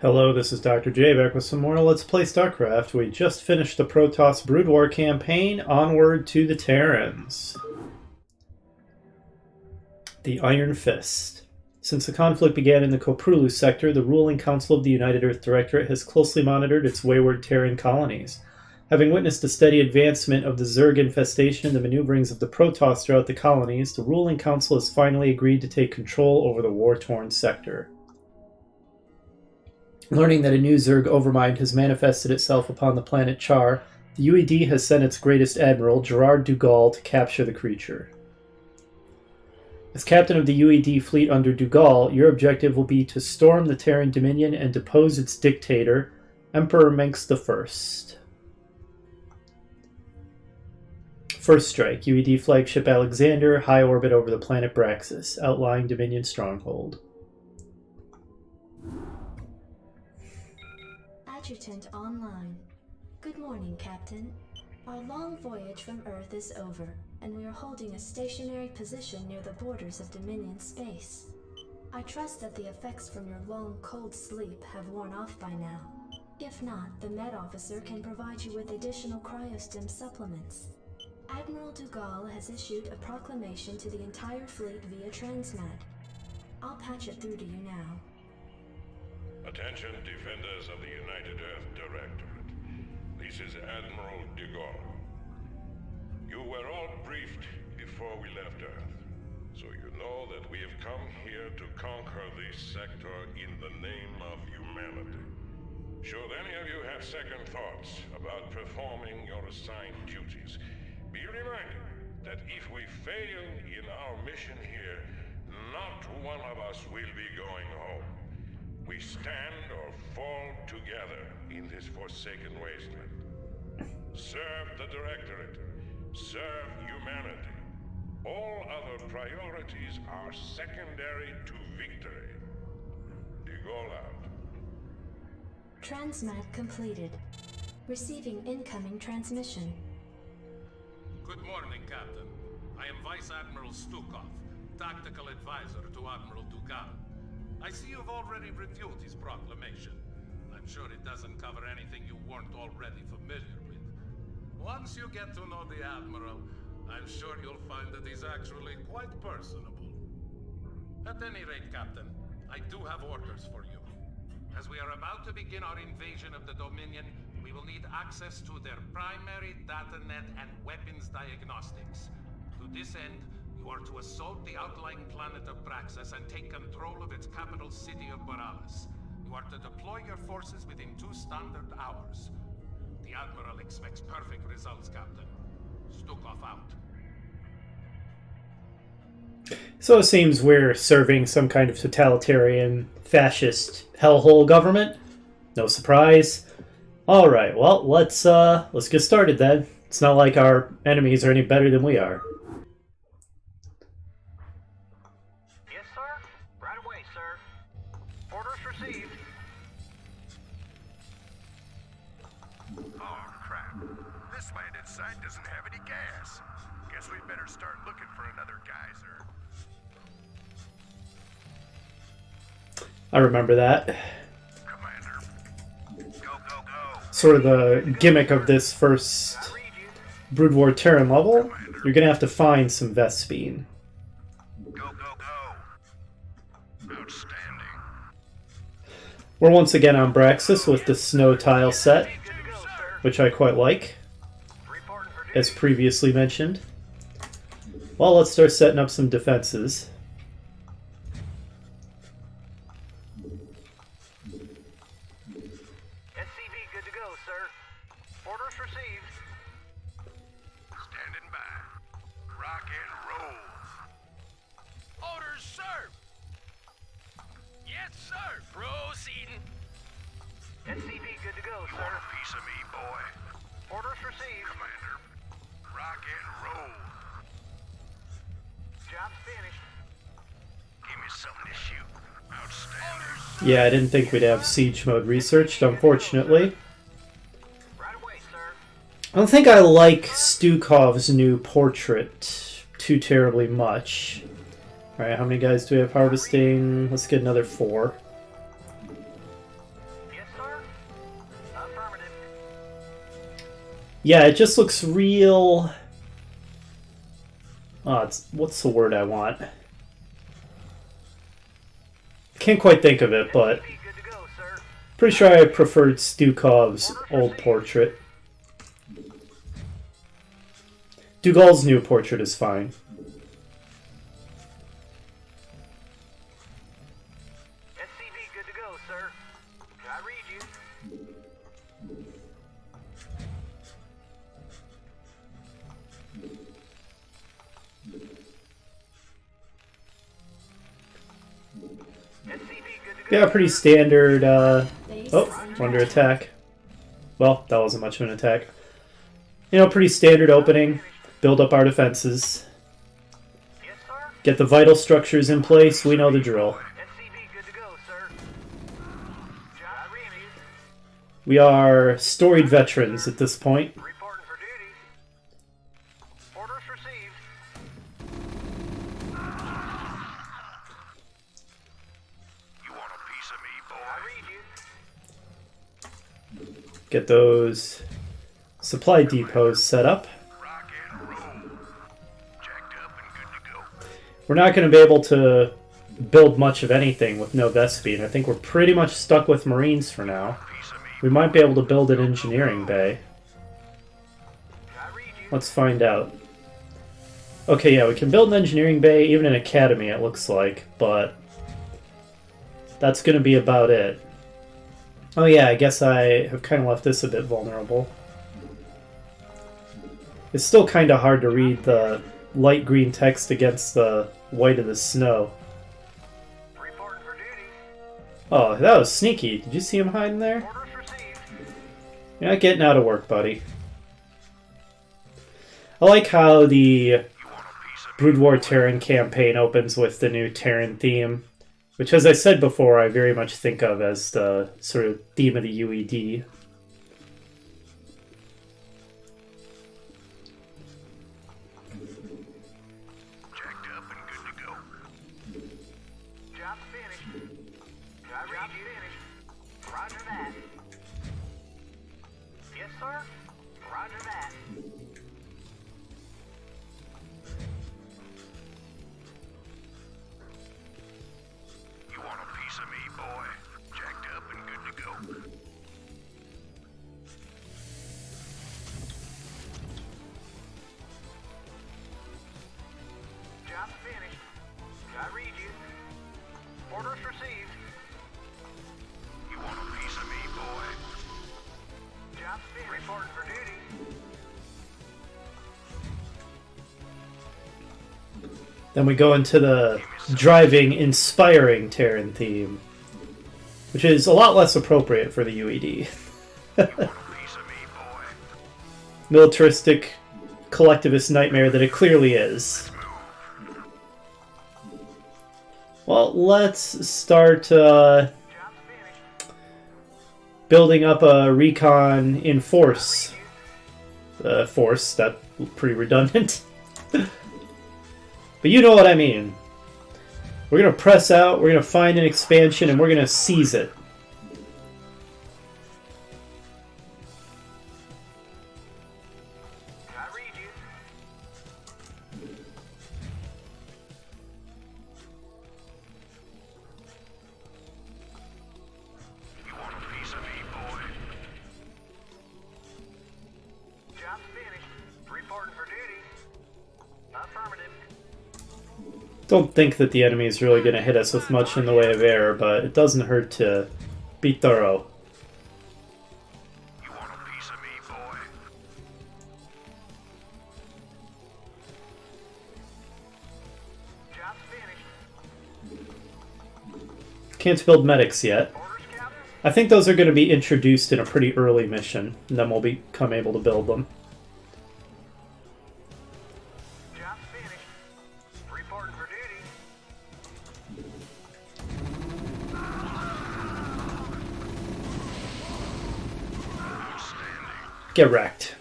Hello, this is Dr. J back with some more Let's Play Starcraft. We just finished the Protoss Brood War campaign, onward to the Terrans. The Iron Fist. Since the conflict began in the Koprulu sector, the ruling Council of the United Earth Directorate has closely monitored its wayward Terran colonies. Having witnessed the steady advancement of the Zerg infestation and the maneuverings of the Protoss throughout the colonies, the ruling council has finally agreed to take control over the war-torn sector. Learning that a new Zerg overmind has manifested itself upon the planet Char, the UED has sent its greatest admiral, Gerard Dougal, to capture the creature. As captain of the UED fleet under Dougal, your objective will be to storm the Terran Dominion and depose its dictator, Emperor Menx I. First strike, UED flagship Alexander, high orbit over the planet Braxis, outlying Dominion stronghold. Adjutant online. Good morning, Captain. Our long voyage from Earth is over, and we are holding a stationary position near the borders of Dominion space. I trust that the effects from your long, cold sleep have worn off by now. If not, the Med Officer can provide you with additional cryostim supplements. Admiral Dougal has issued a proclamation to the entire fleet via Transmat. I'll patch it through to you now. Attention, defenders of the United Earth Directorate. This is Admiral Dougal. You were all briefed before we left Earth, so you know that we have come here to conquer this sector in the name of humanity. Should any of you have second thoughts about performing your assigned duties, be reminded that if we fail in our mission here, not one of us will be going home. We stand or fall together in this forsaken wasteland. Serve the Directorate. Serve humanity. All other priorities are secondary to victory. Dougal out. Transmat completed. Receiving incoming transmission. Good morning, Captain. I am Vice Admiral Stukov, Tactical Advisor to Admiral Dougal. I see you've already reviewed his proclamation. I'm sure it doesn't cover anything you weren't already familiar with. Once you get to know the Admiral, I'm sure you'll find that he's actually quite personable. At any rate, Captain, I do have orders for you. As we are about to begin our invasion of the Dominion, we will need access to their primary datanet and weapons diagnostics. To this end, you are to assault the outlying planet of Braxis and take control of its capital city of Boralis. You are to deploy your forces within 2 standard hours. The Admiral expects perfect results, Captain. Stukov out. So it seems we're serving some kind of totalitarian, fascist hellhole government. No surprise. Alright, well, let's get started then. It's not like our enemies are any better than we are. I remember that. Commander. Go, go, go. Sort of the gimmick of this first Brood War Terran level. You're gonna have to find some Vespene. Go, go, go. Outstanding. We're once again on Braxis with the snow tile set, which I quite like, as previously mentioned. Well, let's start setting up some defenses. Yeah, I didn't think we'd have siege mode researched, unfortunately. I don't think I like Stukov's new portrait too terribly much. Alright, how many guys do we have harvesting? Let's get another 4. Yeah, it just looks real... what's the word I want? Can't quite think of it, but... Good to go, sir. Pretty sure I preferred Stukov's old portrait. Dougal's new portrait is fine. SCV, good to go, sir. I read you. SCV, good to go. Yeah, pretty standard, Base Oh, is under under attack. Well, that wasn't much of an attack. You know, pretty standard opening. Build up our defenses. Yes, sir. Get the vital structures in place. We know the drill. SCV, good to go, sir. I read you. We are storied veterans at this point. Reporting for duty. Orders received. You want a piece of me, boy? I read you. Get those supply depots set up. Rock and roll. Jacked up and good to go. We're not going to be able to build much of anything with no Vespene. I think we're pretty much stuck with Marines for now. Piece of me. We might be able to build an engineering bay. I read you. Let's find out. Okay, yeah, we can build an engineering bay, even an academy, it looks like, but that's going to be about it. Oh yeah, I guess I have kind of left this a bit vulnerable. It's still kind of hard to read the light green text against the white of the snow. Reporting for duty. Oh, that was sneaky. Did you see him hiding there? Orders received. You're not getting out of work, buddy. I like how the You want a piece of me? Brood War Terran campaign opens with the new Terran theme, which, as I said before, I very much think of as the sort of theme of the UED. Jacked up and good to go. Job finished. Job finished. Roger that. Yes, sir. Roger that. You want a piece of me, boy? Jacked up and good to go. Job finished. I read you. Orders received. You want a piece of me, boy? Job finished. Reporting for duty. Then we go into the driving, inspiring Terran theme, which is a lot less appropriate for the UED. You want a piece of me, boy? Militaristic, collectivist nightmare that it clearly is. Well, let's start Job finished. building up a recon in force. Force, that's pretty redundant. But you know what I mean. We're going to press out, we're going to find an expansion, and we're going to seize it. I read you. You want a piece of me, boy? Job finished. Reporting for duty. Affirmative. Don't think that the enemy is really going to hit us with much in the way of air, but it doesn't hurt to be thorough. You want a piece of me, boy? Job finished. Can't build medics yet. Orders, Captain? I think those are going to be introduced in a pretty early mission, and then we'll become able to build them. Job finished. Reporting for duty. Get wrecked.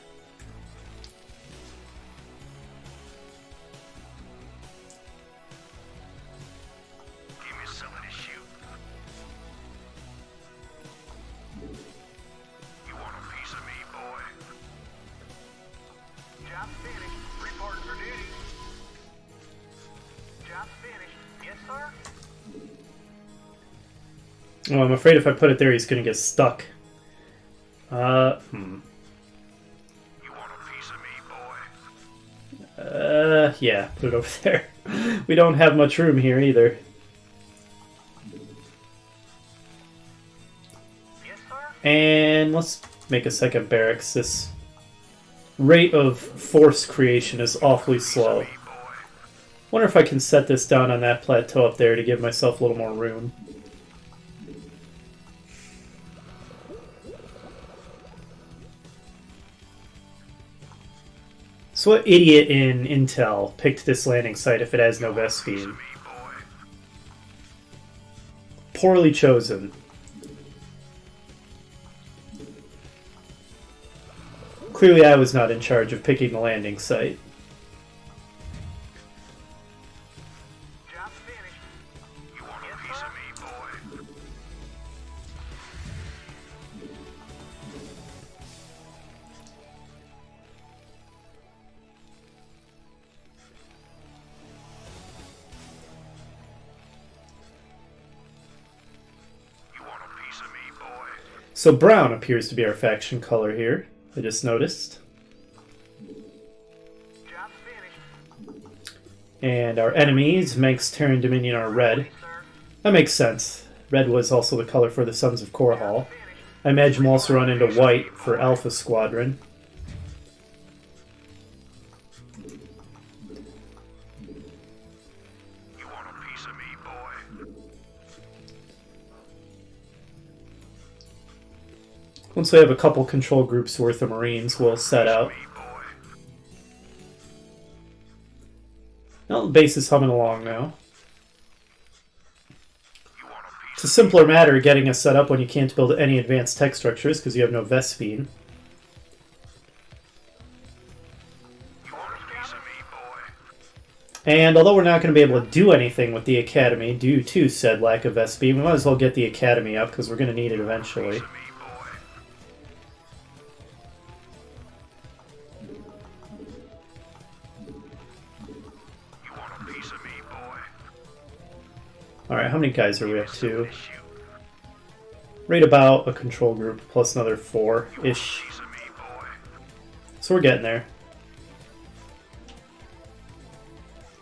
Give me something to shoot. You want a piece of me, boy? Well, I'm afraid if I put it there, he's going to get stuck. You want a piece of me, boy? Yeah, put it over there. We don't have much room here either. Yes, sir? And let's make a second barracks. This rate of force creation is awfully slow. Me, boy. Wonder if I can set this down on that plateau up there to give myself a little more room. So what idiot in Intel picked this landing site if it has no vest Piece beam? of me, boy. Poorly chosen. Clearly I was not in charge of picking the landing site. Job finished. You want a piece of me, boy? You want a piece of me, boy? So brown appears to be our faction color here. I just noticed. Job finished. And our enemies, Manx, Terran, Dominion, are red. Sir, That makes sense. Red was also the color for the Sons of Korhal. I imagine we'll also run into white for Alpha Squadron. you want a piece of me, boy? Once we have a couple control groups worth of Marines, we'll set out. Me, boy. Now the base is humming along now. You want a piece It's a simpler matter getting us set up when you can't build any advanced tech structures because you have no Vespene. You want a piece of me, boy? And although we're not going to be able to do anything with the Academy due to said lack of Vespene, we might as well get the Academy up because we're going to need it eventually. Piece of me, boy. You want a piece of me, boy? Alright, how many guys are we up to? Shoot. Right about a control group plus another 4-ish. Piece of me, boy. So we're getting there.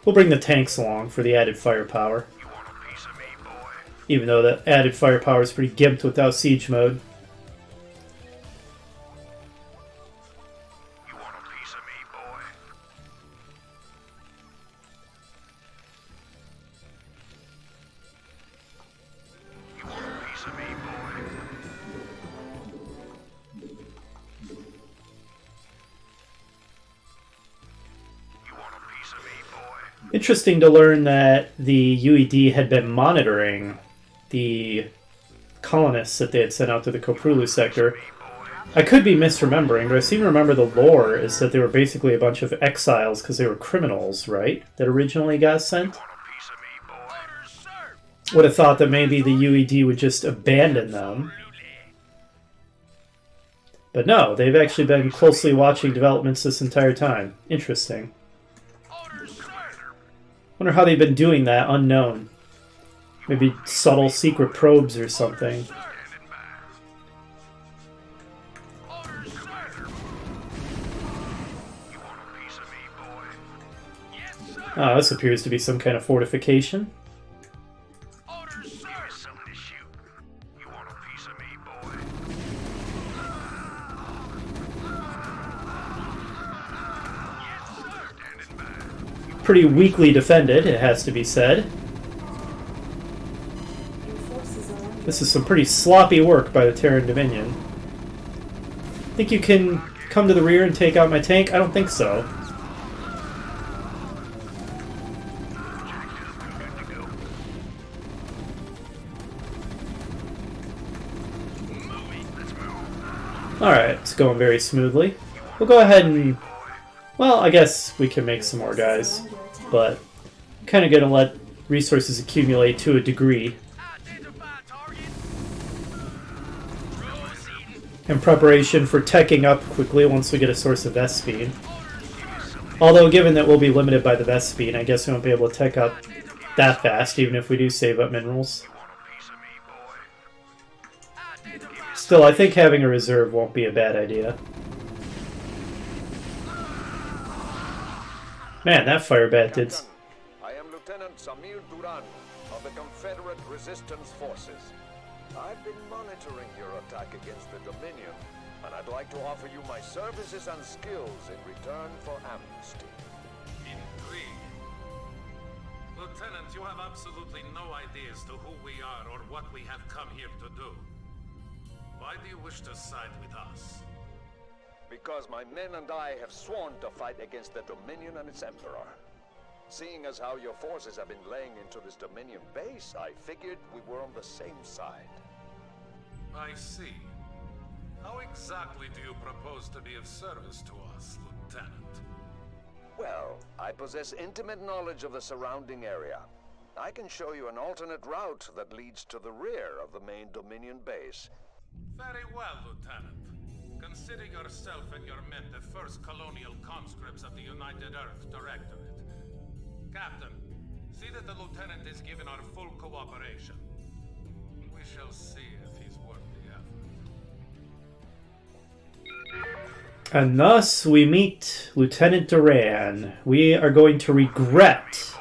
We'll bring the tanks along for the added firepower. You want a piece of me, boy? Even though the added firepower is pretty gimped without siege mode. You want a piece of me, boy? You want a piece of me, boy? You want a piece of me, boy? Interesting to learn that the UED had been monitoring the colonists that they had sent out to the Koprulu sector. I could be misremembering, but I seem to remember the lore is that they were basically a bunch of exiles because they were criminals, right? That originally got sent? Want a piece of me, boy? Orders, sir. Would have thought that maybe the UED would just abandon them. But no, they've actually been closely watching developments this entire time. Interesting. Orders, sir. Wonder how they've been doing that unknown. Maybe subtle secret probes or something. Standing by. Orders, sir. You want a piece of me, boy? Yes, sir. Ah, this appears to be some kind of fortification. Orders, sir. Here's something to shoot. You want a piece of me, boy? Yes, sir. Standing by. Pretty weakly defended, it has to be said. Your forces are under This is some pretty sloppy work by the Terran Dominion. Think you can come to the rear and take out my tank? I don't think so. Good to go. Moving. Let's move. Alright, it's going very smoothly. We'll go ahead and... Well, I guess we can make some more guys. under attack. But I'm kind of going to let resources accumulate to a degree. Identify target. Proceeding. In preparation for teching up quickly once we get a source of Vespene. Although, given that we'll be limited by the Vespene, I guess we won't be able to tech up that fast, even if we do save up minerals. You want a piece of me, boy? Still, I think having a reserve won't be a bad idea. Man, that fire bat did... I am Lieutenant Samir Duran of the Confederate Resistance Forces. I've been monitoring your attack against the Dominion, and I'd like to offer you my services and skills in return for amnesty. Intrigue. Lieutenant, you have absolutely no idea as to who we are or what we have come here to do. Why do you wish to side with us? Because my men and I have sworn to fight against the Dominion and its Emperor. Seeing as how your forces have been laying into this Dominion base, I figured we were on the same side. I see. How exactly do you propose to be of service to us, Lieutenant? Well, I possess intimate knowledge of the surrounding area. I can show you an alternate route that leads to the rear of the main Dominion base. Very well, Lieutenant. Consider yourself and your men the first colonial conscripts of the United Earth Directorate. Captain, see that the Lieutenant is given our full cooperation. We shall see if he's worth the effort. And thus we meet Lieutenant Duran. We are going to regret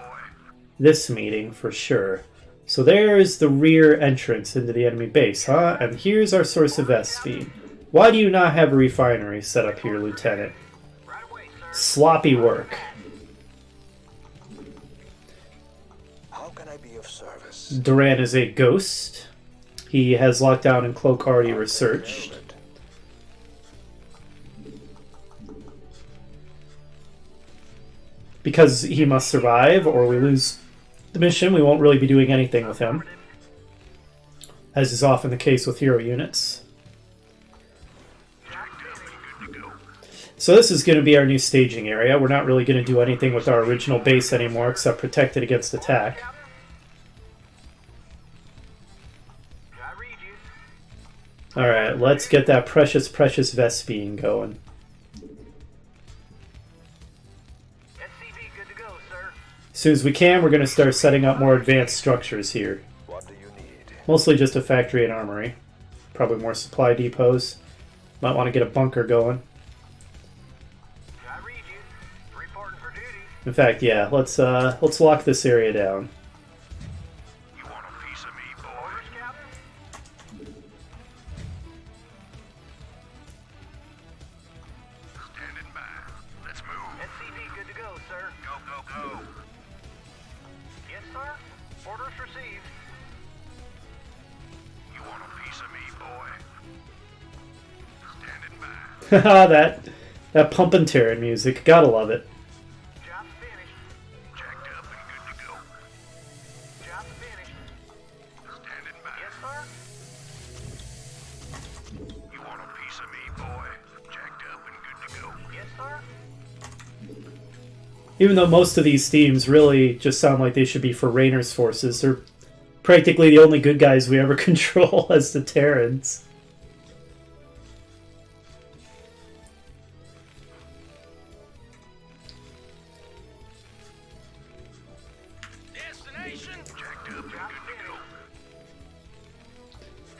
this meeting for sure. So there's the rear entrance into the enemy base, huh? And here's our source of S-speed. Why do you not have a refinery set up here, Lieutenant? Sloppy work. How can I be of service? Duran is a ghost. He has lockdown and cloak already researched. Because he must survive, or we lose the mission, we won't really be doing anything with him. As is often the case with hero units. So this is going to be our new staging area. We're not really going to do anything with our original base anymore, except protect it against attack. Alright, let's get that precious Vespine going. As soon as we can, we're going to start setting up more advanced structures here. What do you need? Mostly just a factory and armory. Probably more supply depots. Might want to get a bunker going. I read you. Reporting for duty. In fact, yeah, let's lock this area down. You want a piece of me, boy? Orders, Captain? Standing by. Let's move. SCV good to go, sir. Go. Yes, sir. Orders received. You want a piece of me, boy? Standing by. Haha, that pumpin' Terran music. Gotta love it. Job finished. Jacked up and good to go. Job finished. Standing by. Yes, sir. You want a piece of me, boy? Jacked up and good to go. Yes, sir. Even though most of these themes really just sound like they should be for Raynor's forces, they're practically the only good guys we ever control as the Terrans. Destination. Jacked up and good to go.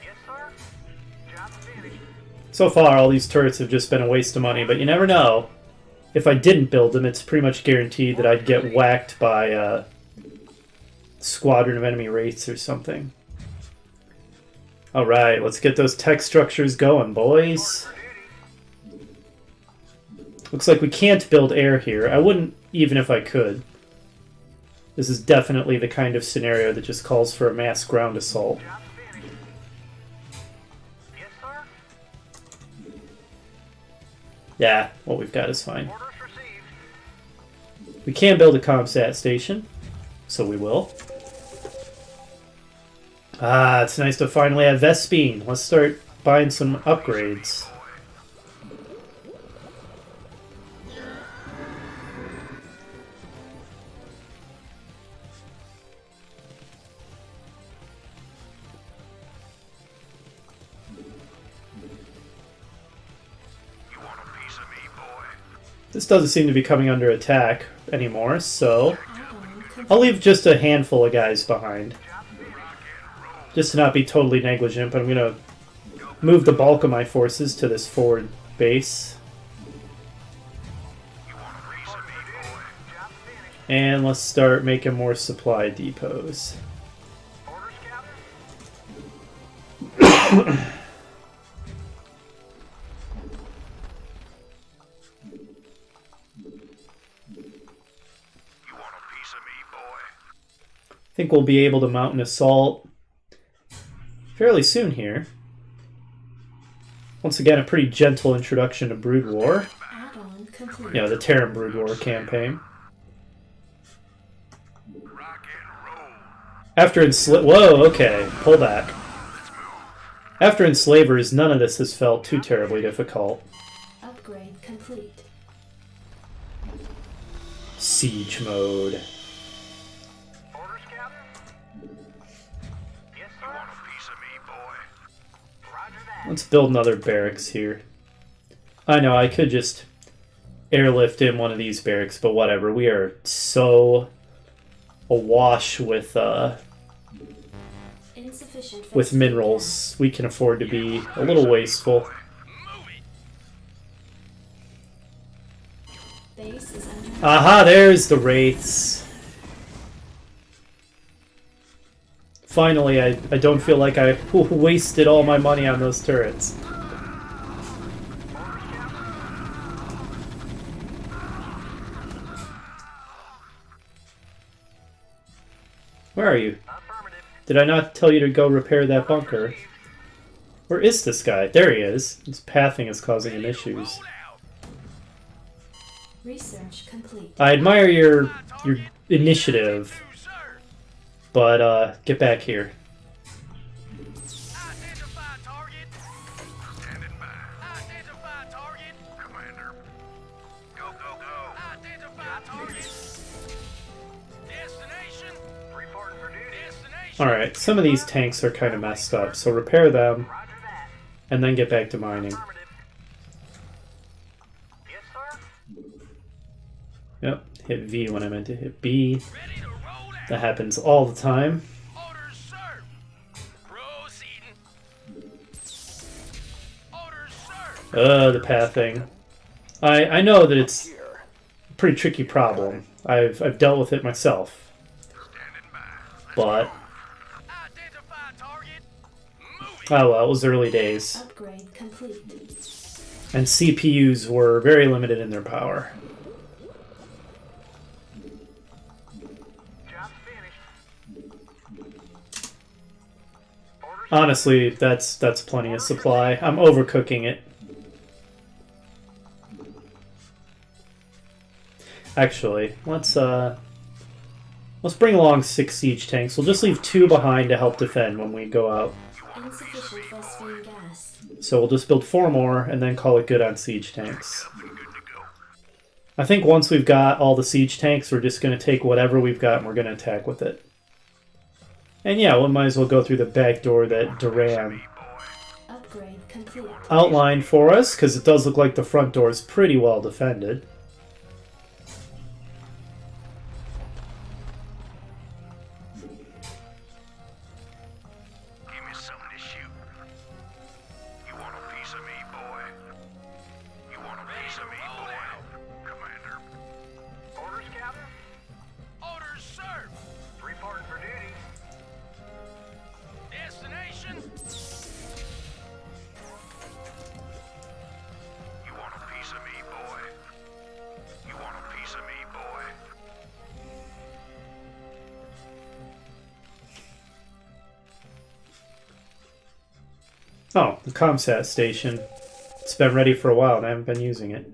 Yes, sir. Job finished. So far, all these turrets have just been a waste of money, but you never know. If I didn't build them, it's pretty much guaranteed that I'd get whacked by a squadron of enemy wraiths or something. Alright, let's get those tech structures going, boys. Looks like we can't build air here. I wouldn't, even if I could. This is definitely the kind of scenario that just calls for a mass ground assault. Job finished. Yes, sir. Yeah, what we've got is fine. Orders received. We can build a ComSat station, so we will. Ah, it's nice to finally have Vespine. Let's start buying some upgrades. You want a piece of me, boy? This doesn't seem to be coming under attack anymore, so I'll leave just a handful of guys behind. Just to not be totally negligent, but I'm going to move the bulk of my forces to this forward base. And let's start making more supply depots. I think we'll be able to mount an assault fairly soon here. Once again, a pretty gentle introduction to Brood War. Add-on complete. You know, the Terran Brood War campaign. After whoa, okay, pull back. After Enslavers, none of this has felt too terribly difficult. Upgrade complete. Siege mode. Orders, Captain? Yes, sir. You want a piece of me, boy? Roger that. Let's build another barracks here. I know, I could just airlift in one of these barracks, but whatever. We are so awash with Insufficient minerals. We can afford to be a little wasteful. Base is under Aha, there's the wraiths. Finally, I don't feel like I wasted all my money on those turrets. Where are you? Affirmative. Did I not tell you to go repair that bunker? Where is this guy? There he is. His pathing is causing him issues. research complete. I admire your initiative, but get back here. Identify target. Standing by. Identify target. Commander. Go, go, go. Identify target. Destination. Reporting for duty. Destination. Alright, some of these tanks are kind of messed up, so repair them, Roger that. and then get back to mining. Affirmative. Yes, sir. Yep, hit V when I meant to hit B. Ready to roll out. That happens all the time. Orders served. Proceeding. Orders served. The pathing. I know that it's a pretty tricky problem. I've dealt with it myself. Standing by. But, Identify target. Moving. oh well, it was early days. Upgrade complete. And CPUs were very limited in their power. Job's finished. Orders. Honestly, that's plenty of supply. I'm overcooking it. Actually, let's bring along 6 siege tanks. We'll just leave 2 behind to help defend when we go out. Insufficient phosphine gas. So we'll just build 4 more and then call it good on siege tanks. Good to go. I think once we've got all the siege tanks, we're just going to take whatever we've got and we're going to attack with it. And yeah, we might as well go through the back door that Terran Upgrade complete. outlined for us, because it does look like the front door is pretty well defended. Give me something to shoot. You want a piece of me, boy? You want a piece of me, boy? Commander. Orders, Captain? Orders, sir. Reporting for duty. Destination? You want a piece of me, boy? You want a piece of me, boy? Oh, the ComSat station. It's been ready for a while and I haven't been using it.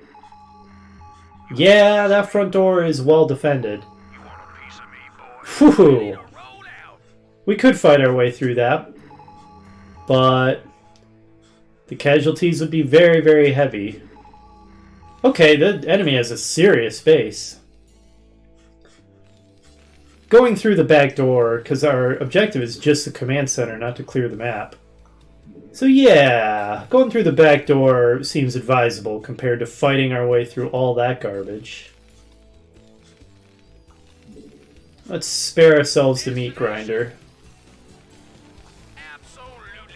Yeah, that front door is well defended. You want a piece of me, boy? Whew. Roll out. We could fight our way through that, but the casualties would be very, very heavy. Okay, the enemy has a serious base. Going through the back door, because our objective is just the command center, not to clear the map. So yeah, going through the back door seems advisable compared to fighting our way through all that garbage. Let's spare ourselves the meat grinder. Absolutely.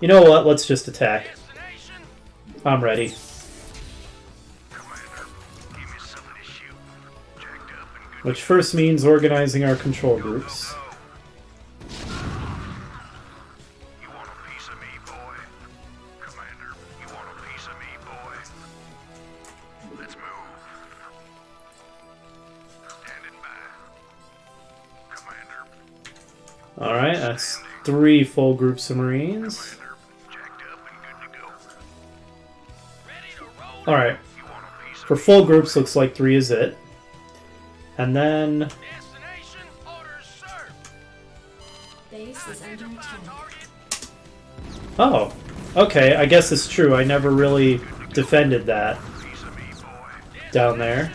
You know what? Let's just attack. I'm ready. Commander, give me something to shoot. Jacked up and good. Which first means organizing our control groups. You want a piece of me, boy? Commander, you want a piece of me, boy? Let's move. Standing by. Commander, Alright, that's 3 full groups of Marines. Commander, jacked up and good to go. Ready to roll. Alright, You want a piece of for full groups, looks like 3 is it. And then... destination orders, sir. Base is under attack. Oh, okay, I guess it's true. I never really defended that Piece of me, boy. down there.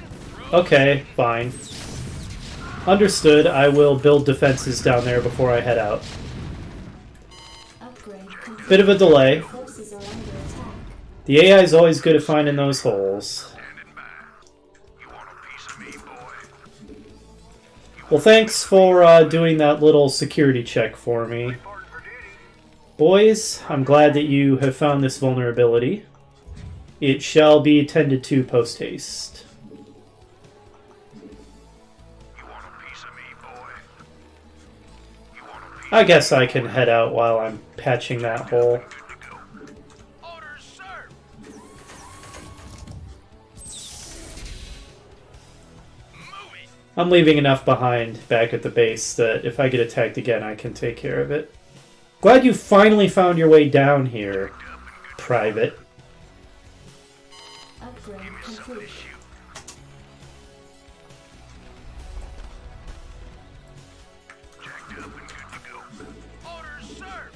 Okay, fine. Understood, I will build defenses down there before I head out. Upgrade complete. Bit of a delay. Forces are under attack. The AI is always good at finding those holes. Standing by. You want a piece of me, boy? Well, thanks for doing that little security check for me. Reporting for duty. Boys, I'm glad that you have found this vulnerability. It shall be attended to post-haste. You want a piece of me, boy? You want a piece I guess I can head out while I'm patching that hole. good to go. Orders, sir. Moving. I'm leaving enough behind back at the base that if I get attacked again, I can take care of it. Glad you finally found your way down here, Private. Upgrade complete. Jacked up and good to go. Orders, sir.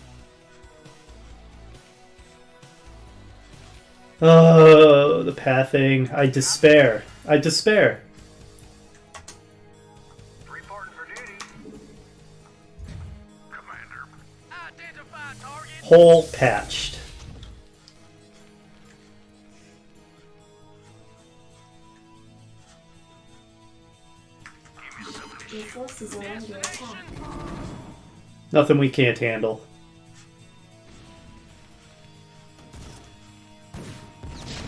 Oh, the pathing. I despair. I despair. Reporting for duty. Commander. Identify target. Hole patched. Give me something to Your forces are under attack. Nothing we can't handle.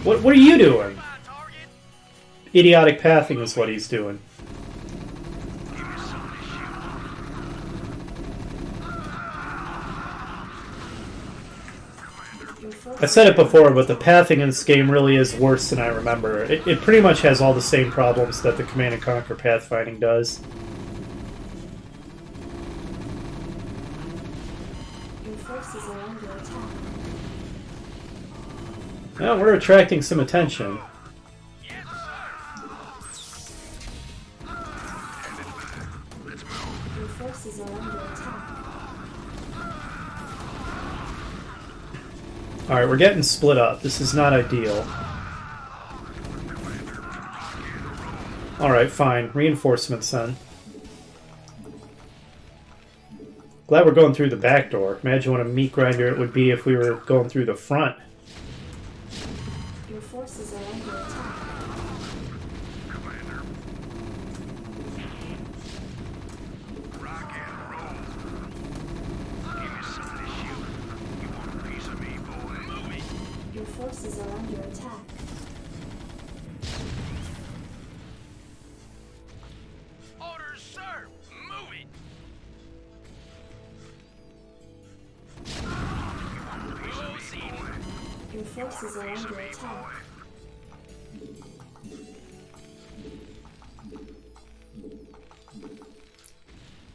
What are you doing? target. Idiotic pathing is what he's doing. Give me something to shoot. Your forces I said it before, but the pathing in this game really is worse than I remember. It pretty much has all the same problems that the Command & Conquer pathfinding does. Your forces are under attack. Well, we're attracting some attention. Yes, sir. Let's move. Your forces are under attack. Alright, we're getting split up. This is not ideal. Alright, fine. Reinforcements then. Glad we're going through the back door. Imagine what a meat grinder it would be if we were going through the front. Your forces are under attack. Commander. Rock and roll. Give me something to shoot. You want a piece of me, boy? Moving. Your forces are under attack. Orders, sir. Moving. Your forces are under attack.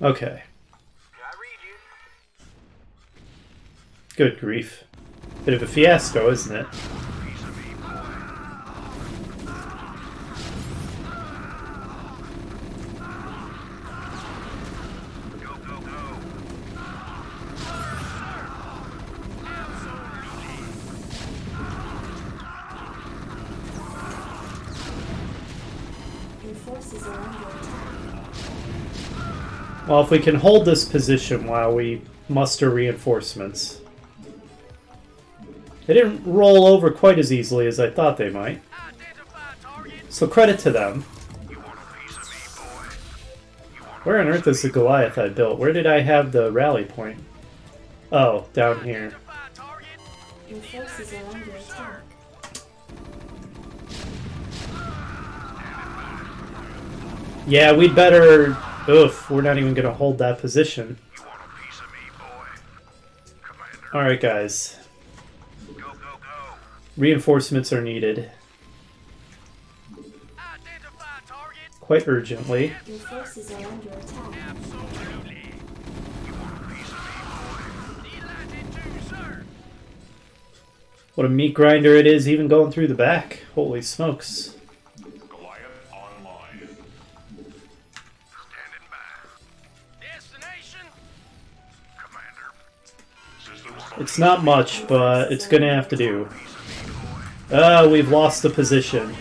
Okay. I read you. Good grief. Bit of a fiasco, isn't it? Piece of me, boy. Go, go, go. Your forces are under attack. Well, if we can hold this position while we muster reinforcements. They didn't roll over quite as easily as I thought they might. Identify target. So credit to them. You want a piece of me, boy? You want Where on earth is the Goliath I built? Where did I have the rally point? Oh, down here. Identify target. Your forces are under attack. Yeah, we'd better... Oof, we're not even going to hold that position. You want a piece of me, boy? Commander. Alright, guys. Go, go, go. Reinforcements are needed. Identify target. Quite urgently. Your forces are under attack. Absolutely. You want a piece of me, boy? Delighted to, sir. What a meat grinder it is, even going through the back. Holy smokes. Goliath online. Standing by. Destination? Commander. Systems It's not much, but it's gonna have to do. Piece of me, boy. We've lost the position.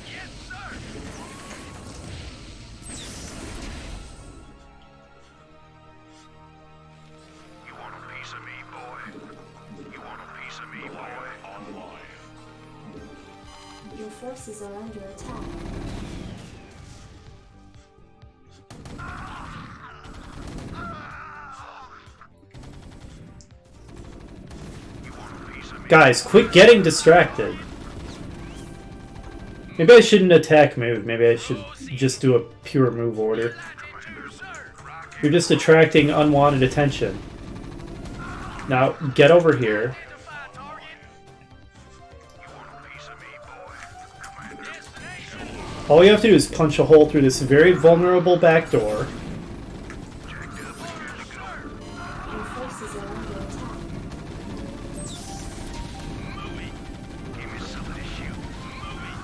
Yes, sir. You want a piece of me, boy? You want a piece of me, boy? online. Your forces are under attack. You want a piece of me? Guys, quit getting distracted. Maybe I shouldn't attack move. Maybe I should just do a pure move order. Commander, sir. Rocket. You're just attracting unwanted attention. Now, get over here. Identify target. You want a piece of me, boy? Commander. Destination. All you have to do is punch a hole through this very vulnerable back door. Checked up. Good to go. Your forces are under attack. Movie. Give me something to shoot. Movie.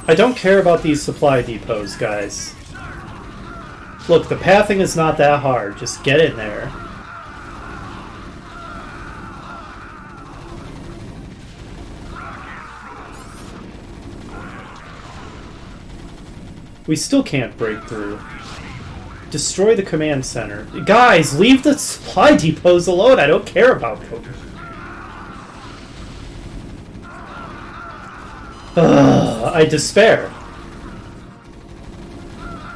I don't care about these supply depots, guys. Look, the pathing is not that hard. Just get in there. We still can't break through. Destroy the command center. Guys, leave the supply depots alone. I don't care about them. Ugh, I despair.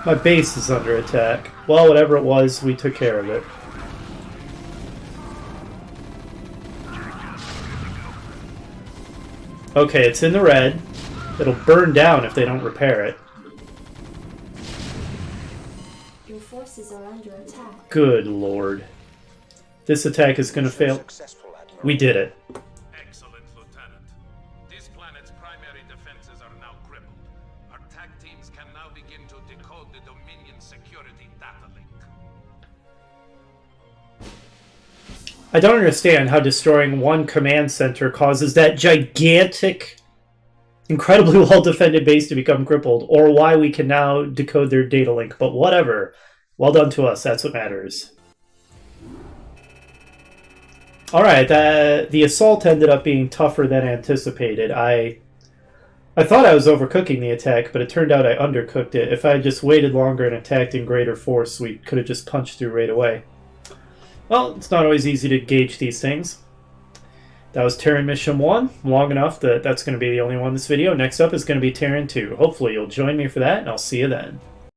My base is under attack. Well, whatever it was, we took care of it. Okay, it's in the red. It'll burn down if they don't repair it. Your forces are under attack. Good lord. This attack is gonna fail. Successful, Admiral. We did it. Excellent, Lieutenant. This planet's primary defenses are now crippled. Our tag teams can now begin to decode the Dominion security data link. I don't understand how destroying one command center causes that gigantic, incredibly well-defended base to become crippled, or why we can now decode their data link, but whatever. Well done to us, that's what matters. Alright, the assault ended up being tougher than anticipated. I thought I was overcooking the attack, but it turned out I undercooked it. If I had just waited longer and attacked in greater force, we could have just punched through right away. Well, it's not always easy to gauge these things. That was Terran Mission 1, long enough that that's going to be the only one in this video. Next up is going to be Terran 2. Hopefully you'll join me for that, and I'll see you then.